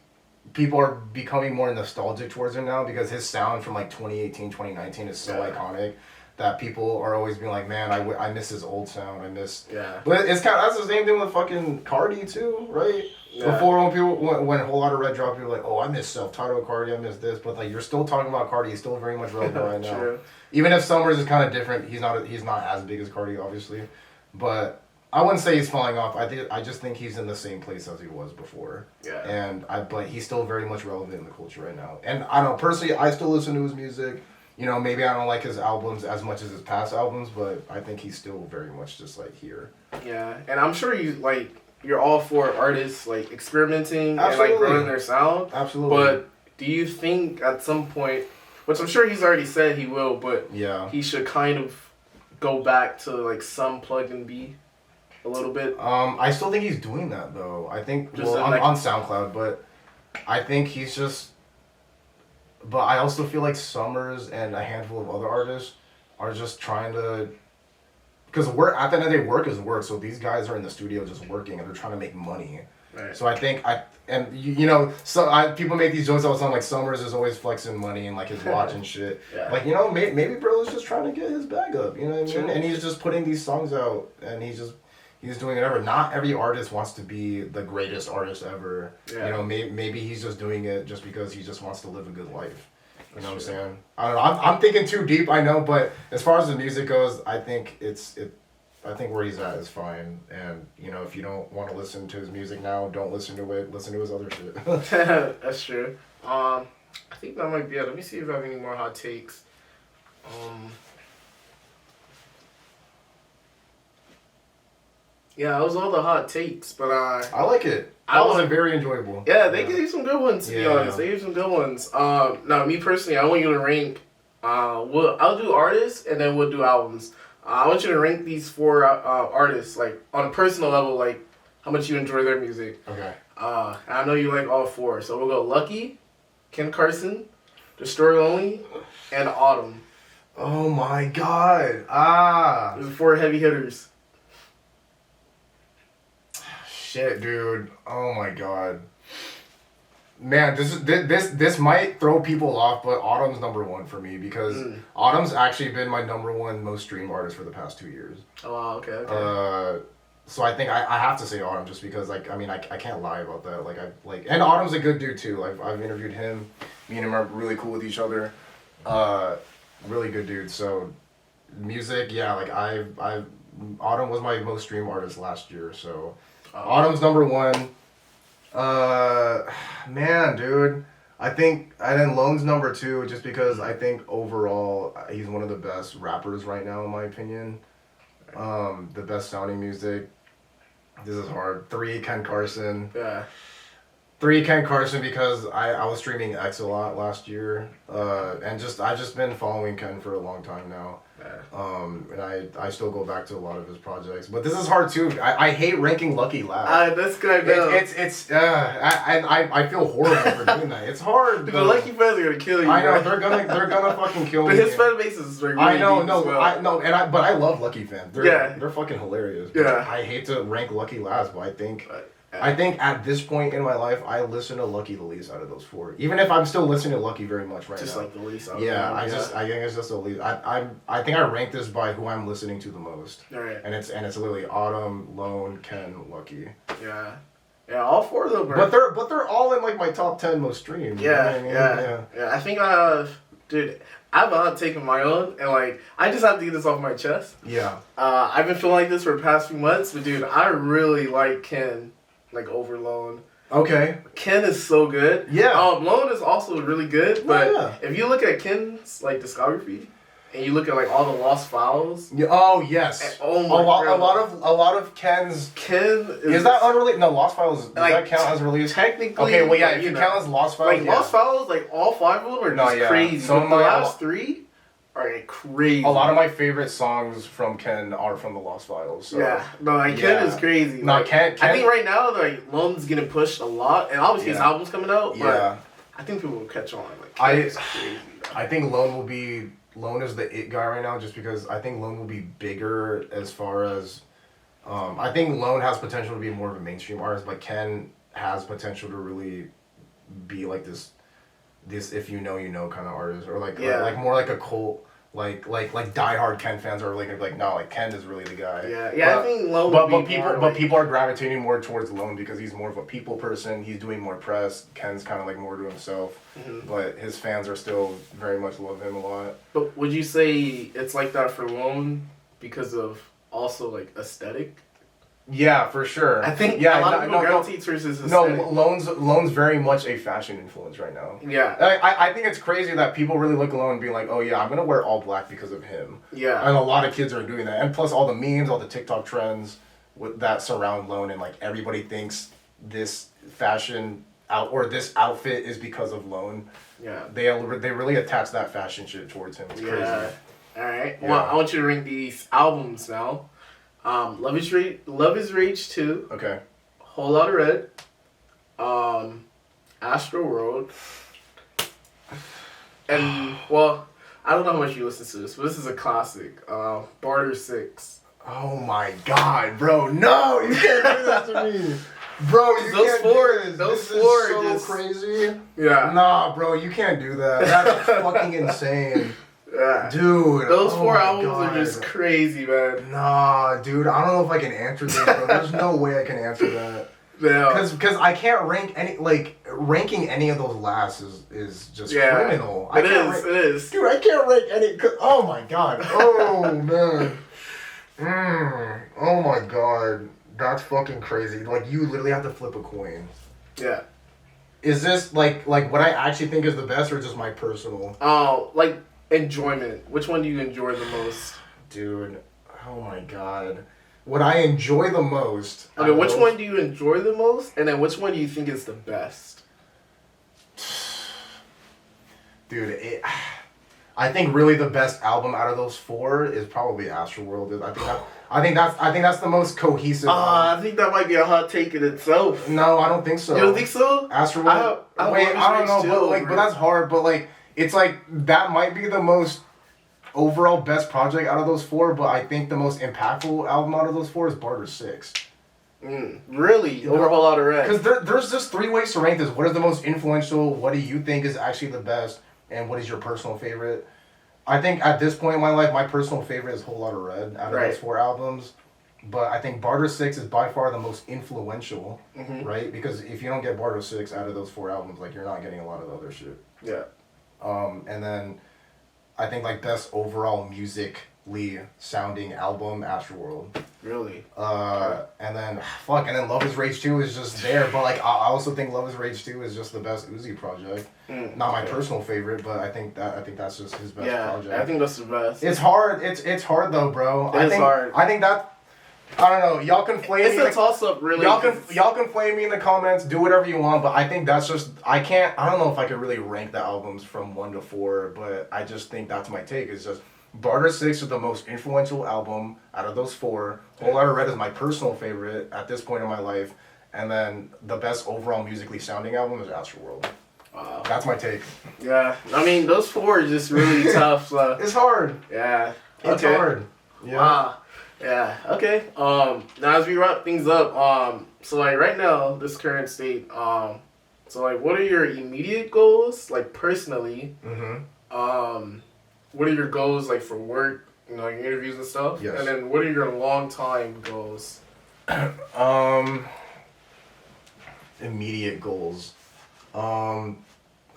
people are becoming more nostalgic towards him now because his sound from like 2018, 2019 is so iconic that people are always being like, man, I miss his old sound. But it's that's the same thing with fucking Cardi too, right? Yeah. Before when a whole lot of Red dropped, people were like, oh, I miss self-titled Cardi, I miss this, but like you're still talking about Cardi, he's still very much relevant right now. True. Even if Summers is kind of different, he's not as big as Cardi, obviously, but I wouldn't say he's falling off. I just think he's in the same place as he was before. Yeah. But he's still very much relevant in the culture right now. And I don't know, personally, I still listen to his music. Maybe I don't like his albums as much as his past albums, but I think he's still very much just like here. Yeah, and I'm sure you're all for artists like experimenting Absolutely. and like growing their sound. Absolutely. But do you think at some point, which I'm sure he's already said he will, but he should kind of go back to like some plug and be a little bit? I still think he's doing that though. I think Just on SoundCloud, but I think he's just. But I also feel like Summers and a handful of other artists are just trying to. Because at the end of the day, work is work. So these guys are in the studio just working and they're trying to make money. Right. So I think people make these jokes all the time like Summers is always flexing money and like his watch and shit. Yeah. Like maybe bro is just trying to get his bag up. You know what I mean? And he's just putting these songs out and he's doing whatever. Not every artist wants to be the greatest artist ever. Yeah. Maybe he's just doing it just because he just wants to live a good life. You know what I'm saying? I don't know. I'm thinking too deep, I know, but as far as the music goes, I think I think where he's at is fine. And if you don't want to listen to his music now, don't listen to it. Listen to his other shit. That's true. I think that might be it. Let me see if I have any more hot takes. Yeah, it was all the hot takes, but I like it. I That was like- very enjoyable. yeah, they gave some good ones, to be Yeah. honest. They gave some good ones. Now, me personally, I want you to rank. I'll do artists and then we'll do albums. I want you to rank these 4 artists, like on a personal level, like how much you enjoy their music. Okay. I know you like all 4, so we'll go Lucky, Ken Carson, The Story Only, and Autumn. Oh my god. Those are 4 heavy hitters. Shit, dude. Oh my god. Man, this might throw people off, but Autumn's #1 for me because Autumn's actually been my #1 most streamed artist for the past 2 years. Oh, wow, okay. So I think I have to say Autumn just because I can't lie about that. And Autumn's a good dude too. I've interviewed him. Me and him are really cool with each other. Really good dude. So music, yeah, Autumn was my most streamed artist last year, so Autumn's #1. Man, dude. And then Lone's #2 just because I think overall he's one of the best rappers right now in my opinion. The best sounding music. This is hard. 3, Ken Carson. Yeah. 3, Ken Carson because I was streaming X a lot last year. And I've just been following Ken for a long time now. And I still go back to a lot of his projects. But this is hard too. I hate ranking Lucky last. That's good. I feel horrible for doing that. It's hard. The Lucky fans are gonna kill you. I know bro. they're gonna fucking kill But me. his fan base is really I know, deep no, as well. but I love Lucky fans. They're fucking hilarious. Yeah. I hate to rank Lucky last, but I think at this point in my life, I listen to Lucky the least out of those 4. Even if I'm still listening to Lucky very much right Just now. like the least. I think it's just the least. I think I rank this by who I'm listening to the most. Alright. And it's literally Autumn, Lone, Ken, Lucky. Yeah. Yeah, all 4 of them, bro. But they're all in like my top 10 most streamed. You know what I mean? Yeah. I think I have, dude. I've not taken my own, and I just have to get this off my chest. Yeah. I've been feeling like this for the past few months, but dude, I really like Ken. Over Lone. Okay. Ken is so good. Yeah. Lone is also really good, but yeah. if you look at Ken's discography and you look at all the lost files. Yeah, oh yes. Oh my God. A lot of Ken's. Ken is that unreleased? No, Lost Files. Does that count as released? Technically. Okay, well yeah, if you count as Lost Files. Lost Files, all 5 of them are just crazy. Some of the my last 3 are crazy. A lot of my favorite songs from Ken are from the Lost Files. So. Yeah, no, Ken is crazy. No, Ken. I think right now Lone's getting pushed a lot, and obviously his album's coming out. But I think people will catch on. Ken's crazy. I think Lone is the it guy right now, just because I think Lone will be bigger as far as. I think Lone has potential to be more of a mainstream artist, but Ken has potential to really be this if you know kind of artist, or more like a cult. Like diehard Ken fans are no, Ken is really the guy. I think Lone. But people are gravitating more towards Lone because he's more of a people person. He's doing more press. Ken's kind of more to himself, but his fans are still very much love him a lot. But would you say it's like that for Lone because of also aesthetic? Yeah, for sure. I think a lot of people gravitate towards his aesthetic. No, Lone's very much a fashion influence right now. Yeah. I think it's crazy that people really look at Lone and be like, oh yeah, I'm going to wear all black because of him. Yeah. And a lot of kids are doing that. And plus all the memes, all the TikTok trends that surround Lone, and everybody thinks this fashion or this outfit is because of Lone. Yeah. They really attach that fashion shit towards him. It's crazy. All right. Well, I want you to rank these albums now. Love is Rage 2. Okay. Whole Lotta Red. Astro World. And, well, I don't know how much you listen to this, but this is a classic. Barter 6. Oh my god, bro. No, you can't do that to me. Bro, you those can't four, do this. those This four is so just crazy. Yeah. Nah, bro, you can't do that. That's fucking insane. Yeah. Dude. Those oh 4 my albums God. are just crazy, man. Nah, dude, I don't know if I can answer this, bro. There's no way I can answer that. Yeah. Because I can't rank any, ranking any of those last is just criminal. It is. Dude, I can't rank any, oh my god. Oh, man. Oh my god. That's fucking crazy. You literally have to flip a coin. Yeah. Is this, what I actually think is the best, or just my personal? Enjoyment. Which one do you enjoy the most? Dude, oh my god. what I enjoy the most. Okay, which one do you enjoy the most, and then which one do you think is the best? Dude, I think really the best album out of those 4 is probably Astroworld. I think that's the most cohesive. I think that might be a hot take in itself. No, I don't think so. You don't think so? Astroworld. I don't know, but that's hard. But like, it's like that might be the most overall best project out of those 4. But I think the most impactful album out of those 4 is Barter 6. Really? Over a whole lot of red. Because there's just 3 ways to rank this. What is the most influential? What do you think is actually the best? And what is your personal favorite? I think at this point in my life, my personal favorite is Whole Lotta Red out of those 4 albums. But I think Barter 6 is by far the most influential, right? Because if you don't get Barter 6 out of those 4 albums, like, you're not getting a lot of the other shit. Yeah. And then I think, like, best overall musically sounding album, Astroworld. Really? And then Love is Rage 2 is just there. But, like, I also think Love is Rage 2 is just the best Uzi project. Not my personal favorite, but I think that's just his best project. Yeah, I think that's the best. It's hard. It's hard though, bro. It's hard. I think that. I don't know. Y'all can flame me. It's a toss up, really. Y'all can flame me in the comments. Do whatever you want, but I think that's just. I don't know if I could really rank the albums from 1 to 4, but I just think that's my take. It's just Barter 6 is the most influential album out of those 4. Whole Lotta Red is my personal favorite at this point in my life, and then the best overall musically sounding album is Astroworld. Wow. That's my take. Yeah, I mean those 4 are just really tough. So. It's hard. Yeah. It's hard. Yeah. Wow. Yeah. Okay. Now as we wrap things up, so like right now, this current state, so like, what are your immediate goals, like personally? What are your goals like for work? You know, your interviews and stuff. Yes. And then what are your long time goals? Immediate goals.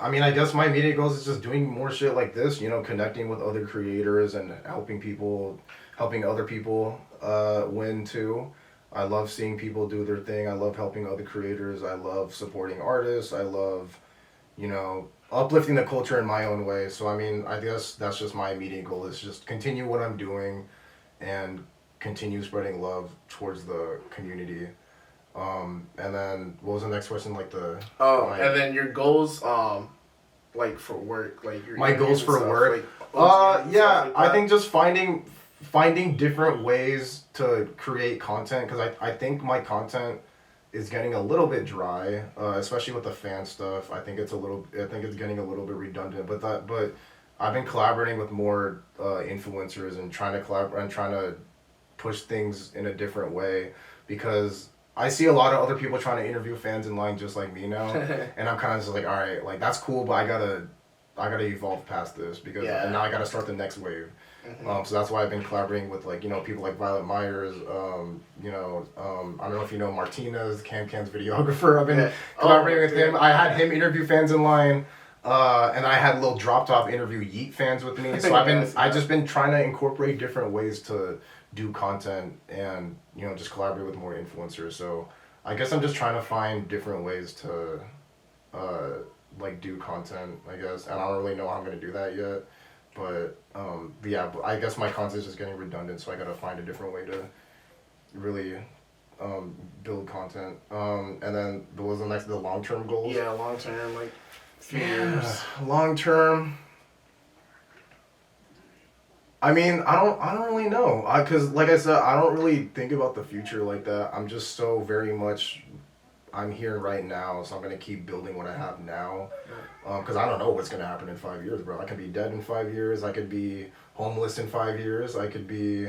I mean, I guess my immediate goals is just doing more shit like this, you know, connecting with other creators and helping other people win too. I love seeing people do their thing. I love helping other creators. I love supporting artists. I love, you know, uplifting the culture in my own way. So, I mean, I guess that's just my immediate goal is just continue what I'm doing and continue spreading love towards the community. And then what was the next question? Like and then your goals, like for work, like your my goals for stuff, work. like, Yeah, I think just finding different ways to create content, because I think my content is getting a little bit dry, especially with the fan stuff. I think it's getting a little bit redundant, but I've been collaborating with more influencers and trying to collaborate and trying to push things in a different way, because I see a lot of other people trying to interview fans in line just like me now, and I'm kind of just like, all right, like that's cool, but I gotta evolve past this, because and now I gotta start the next wave. So that's why I've been collaborating with, like, you know, people like Violet Myers, you know, I don't know if you know Martinez, Can's videographer. I've been collaborating with him. I had him interview fans in line, and I had a little drop top interview Yeet fans with me. So I've just been trying to incorporate different ways to do content and, you know, just collaborate with more influencers. So I guess I'm just trying to find different ways to like do content, I guess, and I don't really know how I'm gonna do that yet. But but I guess my content is just getting redundant, so I gotta find a different way to really build content. And then what was the long-term goals? Yeah, long-term, like few years. Long-term. I mean, I don't really know, cause like I said, I don't really think about the future like that. I'm just so very much, I'm here right now, so I'm gonna keep building what I have now. Cause I don't know what's gonna happen in 5 years, bro. I could be dead in 5 years. I could be homeless in 5 years. I could be,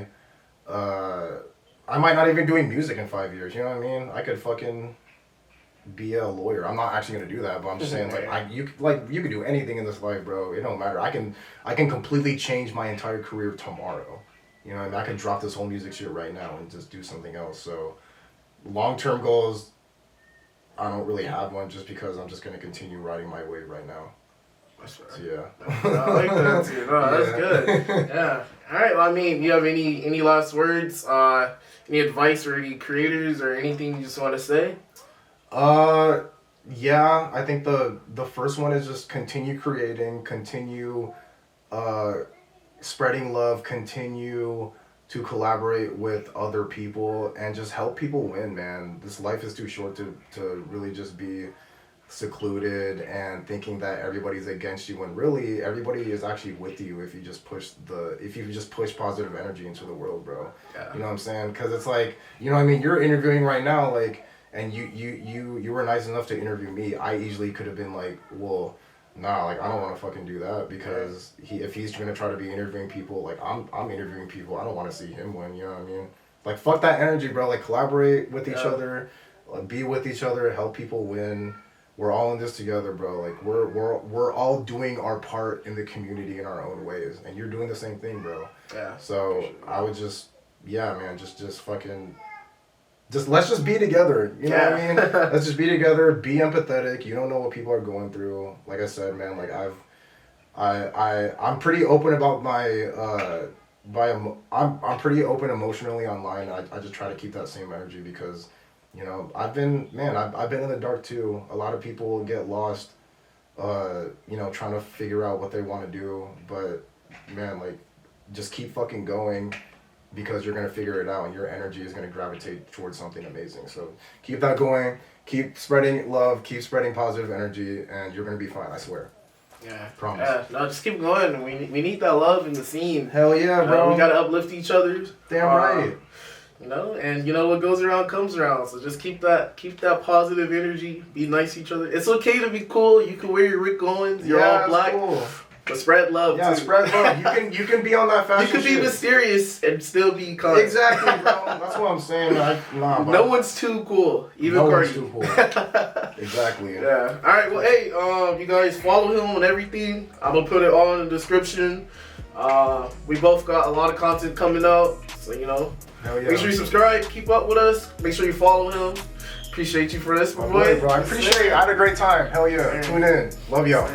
I might not even doing music in 5 years. You know what I mean? I could fucking be a lawyer. I'm not actually gonna do that, but I'm just saying, you could do anything in this life, bro. It don't matter. I can completely change my entire career tomorrow. You know what I mean? I could drop this whole music shit right now and just do something else. So, long-term goals, I don't really have one, just because I'm just gonna continue riding my wave right now. That's fair. So, yeah. I like that too. No, that's good. Yeah. All right. Well, I mean, do you have any last words? Any advice for any creators or anything you just want to say? Yeah. I think the first one is just continue creating, continue spreading love, continue to collaborate with other people and just help people win, man. This life is too short to really just be secluded and thinking that everybody's against you when really everybody is actually with you if you just push positive energy into the world, bro. Yeah. You know what I'm saying? Because it's like, you know what I mean, you're interviewing right now, like, and you were nice enough to interview me. I easily could have been like, well, nah, like, I don't want to fucking do that, because if he's gonna try to be interviewing people, like, I'm interviewing people, I don't want to see him win, you know what I mean? Like, fuck that energy, bro. Like, collaborate with each other, be with each other, help people win. We're all in this together, bro. Like, we're all doing our part in the community in our own ways, and you're doing the same thing, bro. Yeah. So I would just, yeah, man, just fucking, let's just be together. You know what I mean? Let's just be together. Be empathetic. You don't know what people are going through. Like I said, man, like I'm pretty open about I'm pretty open emotionally online. I just try to keep that same energy because, you know, I've been in the dark too. A lot of people get lost, you know, trying to figure out what they want to do. But, man, like, just keep fucking going, because you're going to figure it out and your energy is going to gravitate towards something amazing. So keep that going. Keep spreading love. Keep spreading positive energy, and you're going to be fine, I swear. Yeah. Promise. Yeah. No, just keep going. We need that love in the scene. Hell yeah, bro. We got to uplift each other. Damn right. You know, and you know what goes around comes around. So just keep that positive energy. Be nice to each other. It's okay to be cool. You can wear your Rick Owens. You're all black. Cool. But spread love. Yeah, too. spread love. You can be on that fashion. You can be shit. mysterious and still be kind. Exactly, bro. That's what I'm saying. Bro. No one's too cool. Even no Cardi. one's too cool. Exactly. Yeah. All right. Well, hey, you guys follow him on everything. I'm gonna put it all in the description. We both got a lot of content coming out, so you know. Hell yeah. Make sure you subscribe. Keep up with us. Make sure you follow him. Appreciate you for this, my boy. Bro, I appreciate it. I had a great time. Hell yeah. Tune in. Love y'all.